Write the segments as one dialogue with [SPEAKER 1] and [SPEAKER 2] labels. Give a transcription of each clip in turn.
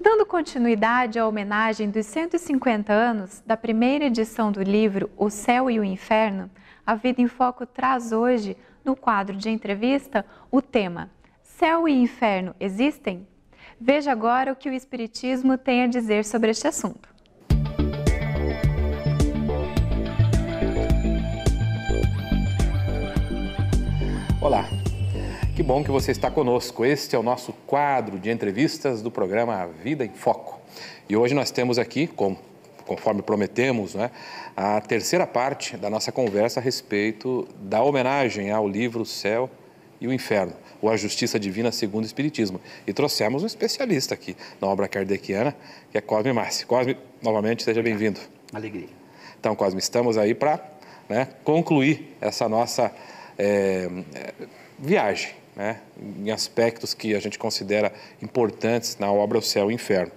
[SPEAKER 1] Dando continuidade à homenagem dos 150 anos da primeira edição do livro O Céu e o Inferno, a Vida em Foco traz hoje, no quadro de entrevista, o tema Céu e Inferno existem? Veja agora o que o Espiritismo tem a dizer sobre este assunto.
[SPEAKER 2] Olá, que bom que você está conosco. Este é o nosso quadro de entrevistas do programa Vida em Foco. E hoje nós temos aqui, conforme prometemos, a terceira parte da nossa conversa a respeito da homenagem ao livro O Céu e o Inferno, ou A Justiça Divina segundo o Espiritismo. E trouxemos um especialista aqui na obra kardeciana, que é Cosme Massi. Cosme, novamente, seja bem-vindo.
[SPEAKER 3] Alegria.
[SPEAKER 2] Então, Cosme, estamos aí para concluir essa nossa viagem, em aspectos que a gente considera importantes na obra O Céu e o Inferno.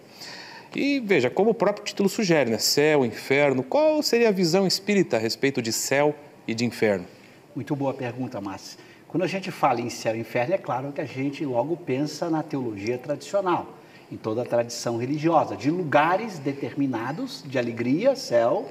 [SPEAKER 2] E veja, como o próprio título sugere, céu, inferno, qual seria a visão espírita a respeito de céu e de inferno?
[SPEAKER 3] Muito boa pergunta, Márcio. Quando a gente fala em céu e inferno, é claro que a gente logo pensa na teologia tradicional, em toda a tradição religiosa, de lugares determinados de alegria, céu,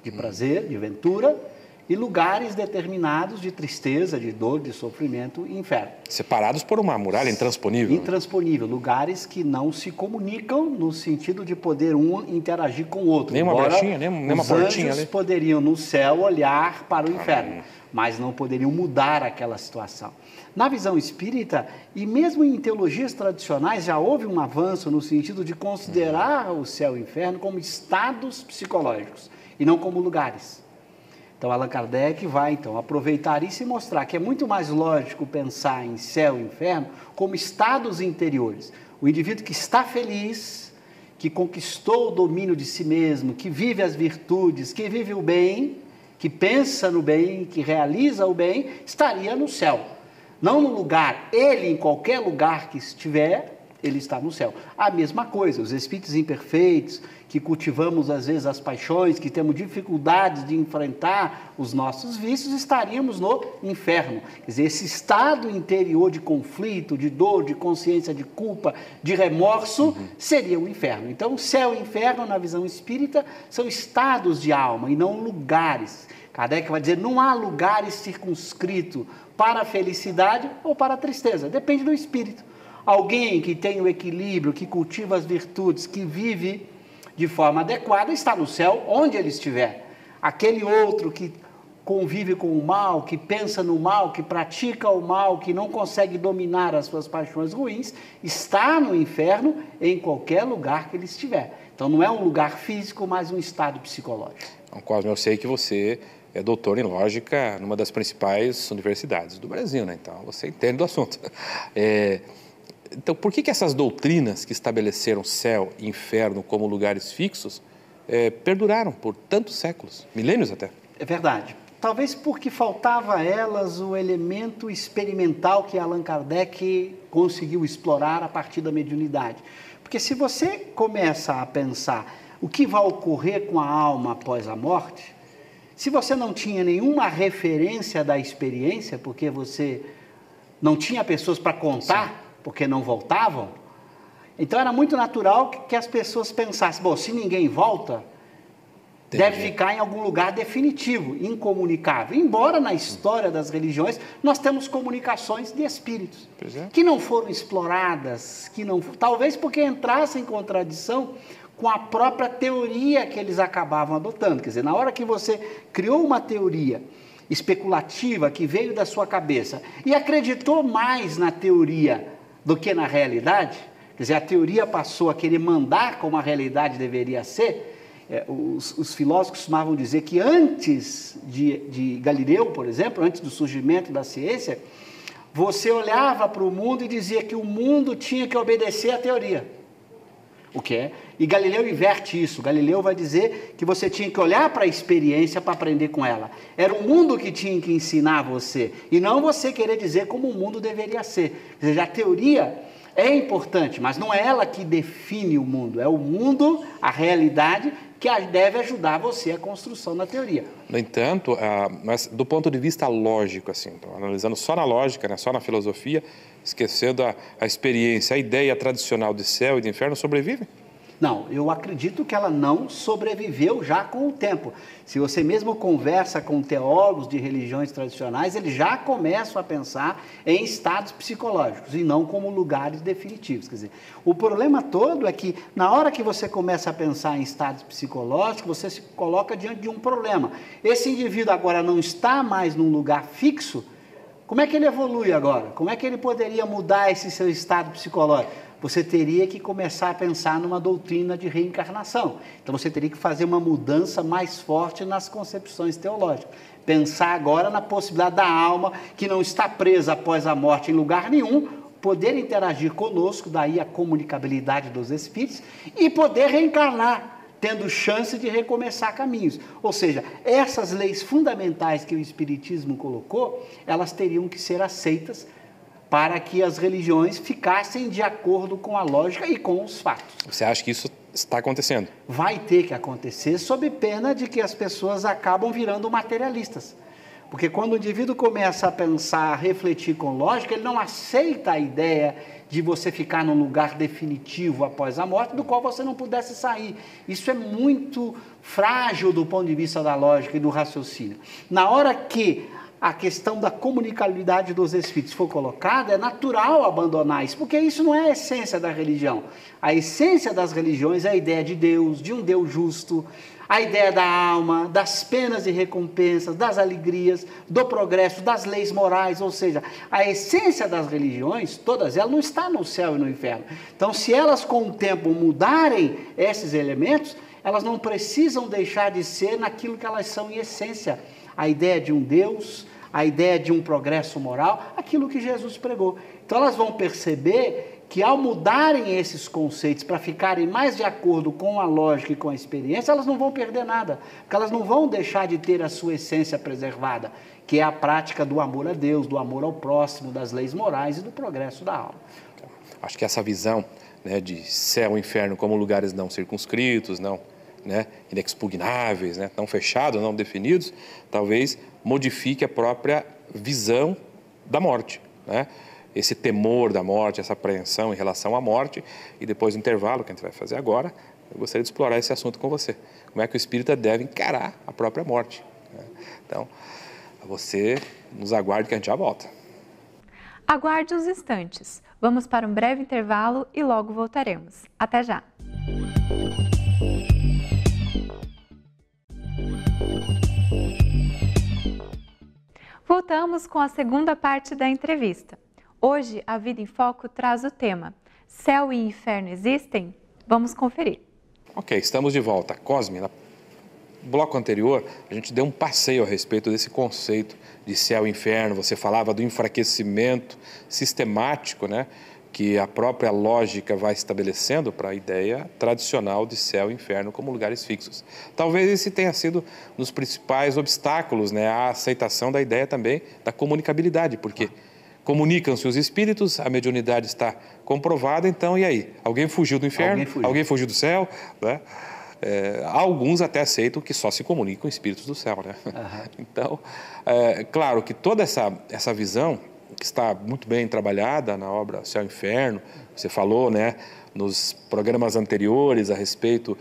[SPEAKER 3] de prazer, de ventura, e lugares determinados de tristeza, de dor, de sofrimento e inferno.
[SPEAKER 2] Separados por uma muralha intransponível.
[SPEAKER 3] Intransponível, lugares que não se comunicam no sentido de poder um interagir com o outro.
[SPEAKER 2] Nem uma brechinha, nem uma portinha.
[SPEAKER 3] Os anjos poderiam no céu olhar para o inferno, mas não poderiam mudar aquela situação. Na visão espírita, e mesmo em teologias tradicionais, já houve um avanço no sentido de considerar o céu e o inferno como estados psicológicos e não como lugares. Então, Allan Kardec vai, aproveitar isso e mostrar que é muito mais lógico pensar em céu e inferno como estados interiores. O indivíduo que está feliz, que conquistou o domínio de si mesmo, que vive as virtudes, que vive o bem, que pensa no bem, que realiza o bem, estaria no céu. Não no lugar, ele em qualquer lugar que estiver, ele está no céu. A mesma coisa, os espíritos imperfeitos, que cultivamos às vezes as paixões, que temos dificuldades de enfrentar os nossos vícios, estaríamos no inferno. Quer dizer, esse estado interior de conflito, de dor, de consciência de culpa, de remorso, seria o inferno. Então, céu e inferno, na visão espírita, são estados de alma e não lugares. Kardec vai dizer, não há lugares circunscritos para a felicidade ou para a tristeza, depende do espírito. Alguém que tem o equilíbrio, que cultiva as virtudes, que vive de forma adequada, está no céu onde ele estiver. Aquele outro que convive com o mal, que pensa no mal, que pratica o mal, que não consegue dominar as suas paixões ruins, está no inferno em qualquer lugar que ele estiver. Então não é um lugar físico, mas um estado psicológico.
[SPEAKER 2] Então, Cosme, eu sei que você é doutor em lógica numa das principais universidades do Brasil, Então você entende do assunto. Então, por que essas doutrinas que estabeleceram céu e inferno como lugares fixos perduraram por tantos séculos, milênios até?
[SPEAKER 3] É verdade. Talvez porque faltava a elas o elemento experimental que Allan Kardec conseguiu explorar a partir da mediunidade. Porque se você começa a pensar o que vai ocorrer com a alma após a morte, se você não tinha nenhuma referência da experiência, porque você não tinha pessoas para contar, sim, porque não voltavam, então era muito natural que as pessoas pensassem, bom, se ninguém volta, deve ficar em algum lugar definitivo, incomunicável. Embora na história das religiões nós temos comunicações de espíritos, que não foram exploradas, talvez porque entrassem em contradição com a própria teoria que eles acabavam adotando. Quer dizer, na hora que você criou uma teoria especulativa que veio da sua cabeça e acreditou mais na teoria do que na realidade, quer dizer, a teoria passou a querer mandar como a realidade deveria ser. Os filósofos costumavam dizer que antes de Galileu, por exemplo, antes do surgimento da ciência, você olhava para o mundo e dizia que o mundo tinha que obedecer à teoria. O que é? E Galileu inverte isso. Galileu vai dizer que você tinha que olhar para a experiência para aprender com ela. Era o mundo que tinha que ensinar você, e não você querer dizer como o mundo deveria ser. Ou seja, a teoria é importante, mas não é ela que define o mundo. É o mundo, a realidade, que deve ajudar você a construção da teoria.
[SPEAKER 2] No entanto, mas do ponto de vista lógico, então, analisando só na lógica, só na filosofia, esquecendo a experiência, a ideia tradicional de céu e de inferno sobrevivem?
[SPEAKER 3] Não, eu acredito que ela não sobreviveu já com o tempo. Se você mesmo conversa com teólogos de religiões tradicionais, eles já começam a pensar em estados psicológicos e não como lugares definitivos. Quer dizer, o problema todo é que na hora que você começa a pensar em estados psicológicos, você se coloca diante de um problema. Esse indivíduo agora não está mais num lugar fixo. Como é que ele evolui agora? Como é que ele poderia mudar esse seu estado psicológico? Você teria que começar a pensar numa doutrina de reencarnação. Então você teria que fazer uma mudança mais forte nas concepções teológicas. Pensar agora na possibilidade da alma, que não está presa após a morte em lugar nenhum, poder interagir conosco, daí a comunicabilidade dos espíritos, e poder reencarnar, tendo chance de recomeçar caminhos. Ou seja, essas leis fundamentais que o Espiritismo colocou, elas teriam que ser aceitas para que as religiões ficassem de acordo com a lógica e com os fatos.
[SPEAKER 2] Você acha que isso está acontecendo?
[SPEAKER 3] Vai ter que acontecer, sob pena de que as pessoas acabam virando materialistas. Porque quando o indivíduo começa a pensar, a refletir com lógica, ele não aceita a ideia de você ficar num lugar definitivo após a morte, do qual você não pudesse sair. Isso é muito frágil do ponto de vista da lógica e do raciocínio. Na hora que a questão da comunicabilidade dos espíritos for colocada, é natural abandonar isso, porque isso não é a essência da religião. A essência das religiões é a ideia de Deus, de um Deus justo, a ideia da alma, das penas e recompensas, das alegrias, do progresso, das leis morais, ou seja, a essência das religiões, todas elas, não está no céu e no inferno. Então, se elas com o tempo mudarem esses elementos, elas não precisam deixar de ser naquilo que elas são em essência. A ideia de um Deus, a ideia de um progresso moral, aquilo que Jesus pregou. Então elas vão perceber que ao mudarem esses conceitos para ficarem mais de acordo com a lógica e com a experiência, elas não vão perder nada, porque elas não vão deixar de ter a sua essência preservada, que é a prática do amor a Deus, do amor ao próximo, das leis morais e do progresso da alma.
[SPEAKER 2] Acho que essa visão, né, de céu e inferno como lugares não circunscritos, não, né, inexpugnáveis, né, não fechados, não definidos, talvez modifique a própria visão da morte, né? Esse temor da morte, essa apreensão em relação à morte, e depois do intervalo que a gente vai fazer agora, eu gostaria de explorar esse assunto com você. Como é que o espírita deve encarar a própria morte, né? Então, você nos aguarde que a gente já volta.
[SPEAKER 1] Aguarde uns instantes. Vamos para um breve intervalo e logo voltaremos. Até já! Voltamos com a segunda parte da entrevista. Hoje, a Vida em Foco traz o tema: Céu e Inferno existem? Vamos conferir.
[SPEAKER 2] Ok, estamos de volta. Cosme, no bloco anterior, a gente deu um passeio a respeito desse conceito de céu e inferno. Você falava do enfraquecimento sistemático, né, que a própria lógica vai estabelecendo para a ideia tradicional de céu e inferno como lugares fixos. Talvez esse tenha sido um dos principais obstáculos, né, à aceitação da ideia também da comunicabilidade, porque comunicam-se os espíritos, a mediunidade está comprovada, então e aí? Alguém fugiu do inferno? Alguém fugiu do céu? Né? Alguns até aceitam que só se comunicam espíritos do céu, né? Uhum. Então, claro que toda essa visão, que está muito bem trabalhada na obra Céu e Inferno, você falou, né, nos programas anteriores a respeito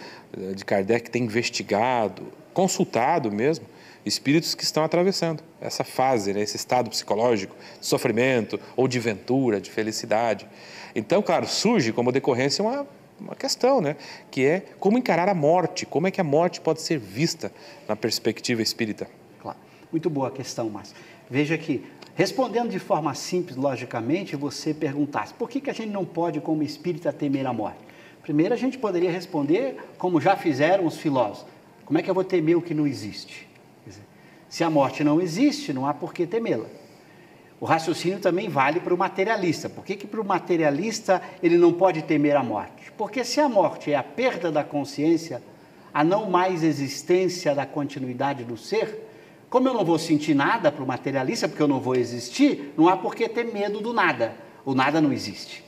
[SPEAKER 2] de Kardec, tem investigado, consultado mesmo, espíritos que estão atravessando essa fase, né, esse estado psicológico de sofrimento ou de ventura, de felicidade. Então, claro, surge como decorrência uma questão, né, que é como encarar a morte, como é que a morte pode ser vista na perspectiva espírita.
[SPEAKER 3] Claro, muito boa a questão, Márcio. Veja que, respondendo de forma simples, logicamente, você perguntasse, por que a gente não pode, como espírita, temer a morte? Primeiro, a gente poderia responder, como já fizeram os filósofos, como é que eu vou temer o que não existe? Se a morte não existe, não há por que temê-la. O raciocínio também vale para o materialista. Por que para o materialista ele não pode temer a morte? Porque se a morte é a perda da consciência, a não mais existência da continuidade do ser, como eu não vou sentir nada para o materialista, porque eu não vou existir, não há por que ter medo do nada. O nada não existe.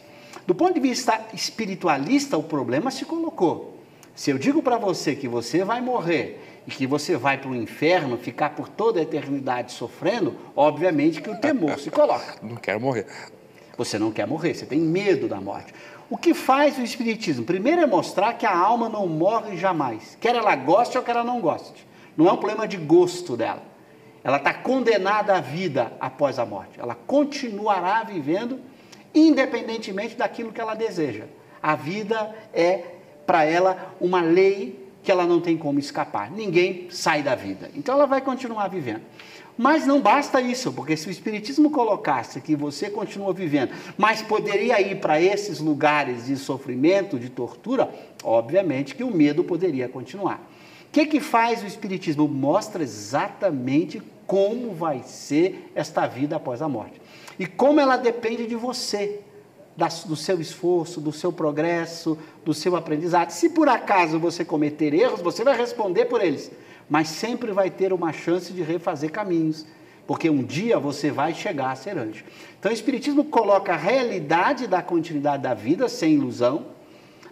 [SPEAKER 3] Do ponto de vista espiritualista, o problema se colocou. Se eu digo para você que você vai morrer e que você vai para o inferno, ficar por toda a eternidade sofrendo, obviamente que o temor se coloca.
[SPEAKER 2] Não quero morrer.
[SPEAKER 3] Você não quer morrer, você tem medo da morte. O que faz o Espiritismo? Primeiro é mostrar que a alma não morre jamais, quer ela goste ou quer ela não goste. Não é um problema de gosto dela. Ela está condenada à vida após a morte. Ela continuará vivendo independentemente daquilo que ela deseja. A vida é, para ela, uma lei que ela não tem como escapar. Ninguém sai da vida. Então ela vai continuar vivendo. Mas não basta isso, porque se o Espiritismo colocasse que você continua vivendo, mas poderia ir para esses lugares de sofrimento, de tortura, obviamente que o medo poderia continuar. O que faz o Espiritismo? Mostra exatamente como vai ser esta vida após a morte. E como ela depende de você, do seu esforço, do seu progresso, do seu aprendizado. Se por acaso você cometer erros, você vai responder por eles, mas sempre vai ter uma chance de refazer caminhos, porque um dia você vai chegar a ser anjo. Então o Espiritismo coloca a realidade da continuidade da vida, sem ilusão.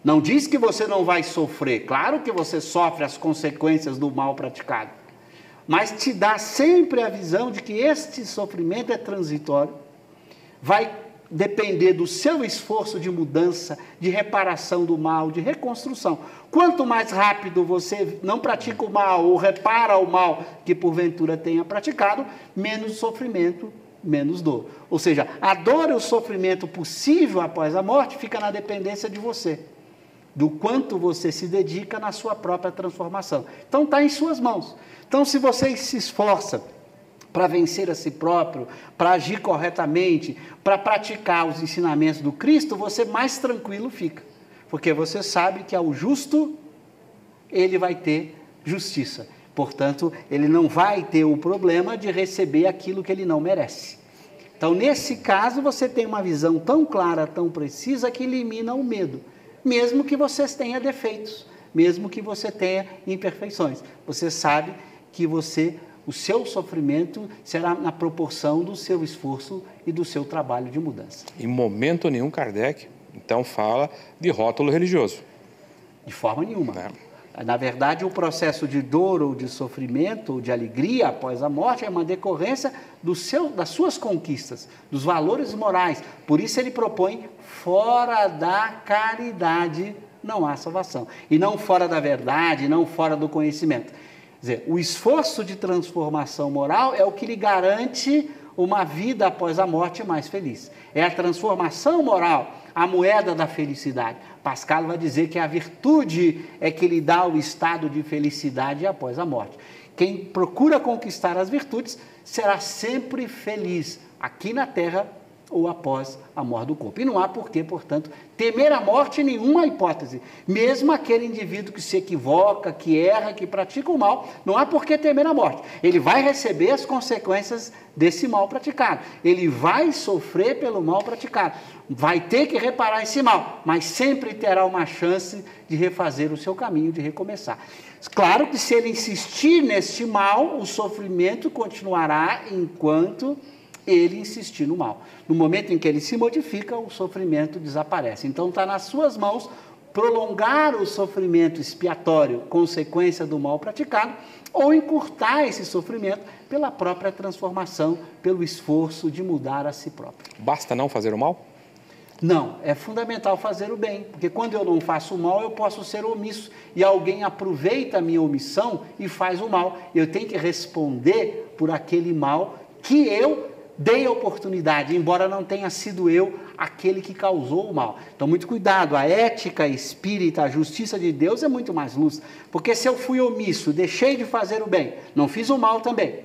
[SPEAKER 3] Não diz que você não vai sofrer, claro que você sofre as consequências do mal praticado, mas te dá sempre a visão de que este sofrimento é transitório, vai depender do seu esforço de mudança, de reparação do mal, de reconstrução. Quanto mais rápido você não pratica o mal ou repara o mal que porventura tenha praticado, menos sofrimento, menos dor. Ou seja, a dor e o sofrimento possível após a morte fica na dependência de você, do quanto você se dedica na sua própria transformação. Então está em suas mãos. Então se você se esforça para vencer a si próprio, para agir corretamente, para praticar os ensinamentos do Cristo, você mais tranquilo fica. Porque você sabe que ao justo, ele vai ter justiça. Portanto, ele não vai ter o problema de receber aquilo que ele não merece. Então, nesse caso, você tem uma visão tão clara, tão precisa, que elimina o medo. Mesmo que você tenha defeitos, mesmo que você tenha imperfeições. Você sabe que o seu sofrimento será na proporção do seu esforço e do seu trabalho de mudança.
[SPEAKER 2] Em momento nenhum, Kardec, então, fala de rótulo religioso.
[SPEAKER 3] De forma nenhuma. Na verdade, o processo de dor ou de sofrimento ou de alegria após a morte é uma decorrência das suas conquistas, dos valores morais. Por isso ele propõe: fora da caridade não há salvação. E não fora da verdade, não fora do conhecimento. Quer dizer, o esforço de transformação moral é o que lhe garante uma vida após a morte mais feliz. É a transformação moral, a moeda da felicidade. Pascal vai dizer que a virtude é que lhe dá o estado de felicidade após a morte. Quem procura conquistar as virtudes será sempre feliz, aqui na terra ou após a morte do corpo. E não há por que, portanto, temer a morte em nenhuma hipótese. Mesmo aquele indivíduo que se equivoca, que erra, que pratica o mal, não há por que temer a morte. Ele vai receber as consequências desse mal praticado. Ele vai sofrer pelo mal praticado. Vai ter que reparar esse mal, mas sempre terá uma chance de refazer o seu caminho, de recomeçar. Claro que se ele insistir neste mal, o sofrimento continuará enquanto ele insistir no mal. No momento em que ele se modifica, o sofrimento desaparece. Então está nas suas mãos prolongar o sofrimento expiatório, consequência do mal praticado, ou encurtar esse sofrimento pela própria transformação, pelo esforço de mudar a si próprio.
[SPEAKER 2] Basta não fazer o mal?
[SPEAKER 3] Não, é fundamental fazer o bem, porque quando eu não faço o mal, eu posso ser omisso, e alguém aproveita a minha omissão e faz o mal. Eu tenho que responder por aquele mal que eu dei a oportunidade, embora não tenha sido eu aquele que causou o mal. Então, muito cuidado, a ética espírita, a justiça de Deus é muito mais luz, porque se eu fui omisso, deixei de fazer o bem, não fiz o mal também.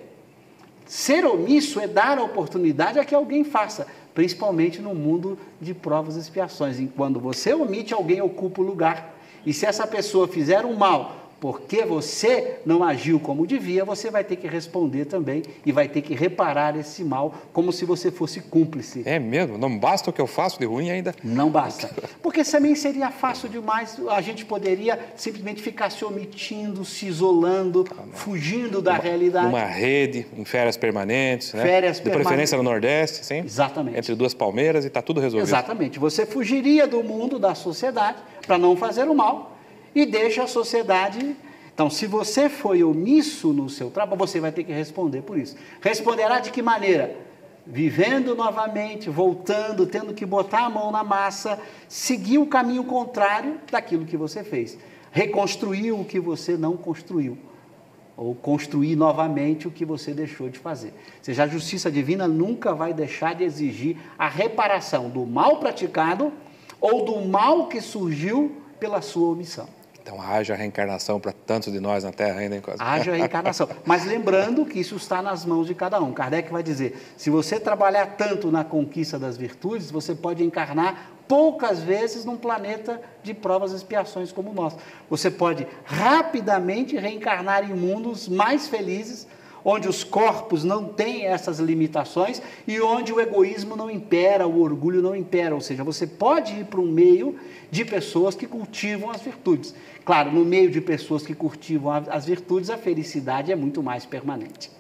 [SPEAKER 3] Ser omisso é dar a oportunidade a que alguém faça, principalmente no mundo de provas e expiações. E quando você omite, alguém ocupa o lugar. E se essa pessoa fizer um mal porque você não agiu como devia, você vai ter que responder também e vai ter que reparar esse mal como se você fosse cúmplice.
[SPEAKER 2] É mesmo? Não basta o que eu faço de ruim ainda?
[SPEAKER 3] Não basta. Porque também seria fácil demais, a gente poderia simplesmente ficar se omitindo, se isolando, fugindo da realidade.
[SPEAKER 2] Uma rede, em férias permanentes, né?
[SPEAKER 3] Férias
[SPEAKER 2] de preferência no Nordeste, sim?
[SPEAKER 3] Exatamente.
[SPEAKER 2] Entre duas palmeiras e está tudo resolvido.
[SPEAKER 3] Exatamente. Você fugiria do mundo, da sociedade, para não fazer o mal, e deixa a sociedade. Então, se você foi omisso no seu trabalho, você vai ter que responder por isso. Responderá de que maneira? vivendo novamente, voltando, tendo que botar a mão na massa, seguir o caminho contrário daquilo que você fez. Reconstruir o que você não construiu. Ou construir novamente o que você deixou de fazer. Ou seja, a justiça divina nunca vai deixar de exigir a reparação do mal praticado ou do mal que surgiu pela sua omissão.
[SPEAKER 2] Então, haja reencarnação para tantos de nós na Terra ainda, hein, Cosme?
[SPEAKER 3] Haja reencarnação. Mas lembrando que isso está nas mãos de cada um. Kardec vai dizer, se você trabalhar tanto na conquista das virtudes, você pode encarnar poucas vezes num planeta de provas e expiações como o nosso. Você pode rapidamente reencarnar em mundos mais felizes, onde os corpos não têm essas limitações e onde o egoísmo não impera, o orgulho não impera. Ou seja, você pode ir para um meio de pessoas que cultivam as virtudes. Claro, no meio de pessoas que cultivam as virtudes, a felicidade é muito mais permanente.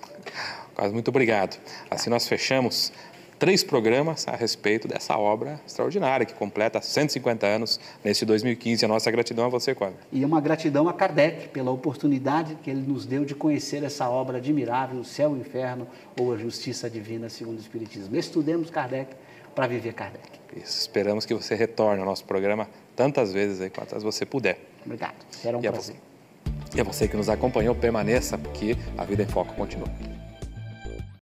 [SPEAKER 2] Quase muito obrigado. Assim nós fechamos 3 programas a respeito dessa obra extraordinária que completa 150 anos nesse 2015. A nossa gratidão a você, Cosme.
[SPEAKER 3] E uma gratidão a Kardec pela oportunidade que ele nos deu de conhecer essa obra admirável, o Céu e o Inferno ou a Justiça Divina segundo o Espiritismo. Estudemos Kardec para viver Kardec.
[SPEAKER 2] Isso. Esperamos que você retorne ao nosso programa tantas vezes aí, quantas você puder.
[SPEAKER 3] Obrigado. Era um prazer.
[SPEAKER 2] E a você que nos acompanhou, permaneça, porque a Vida em Foco continua.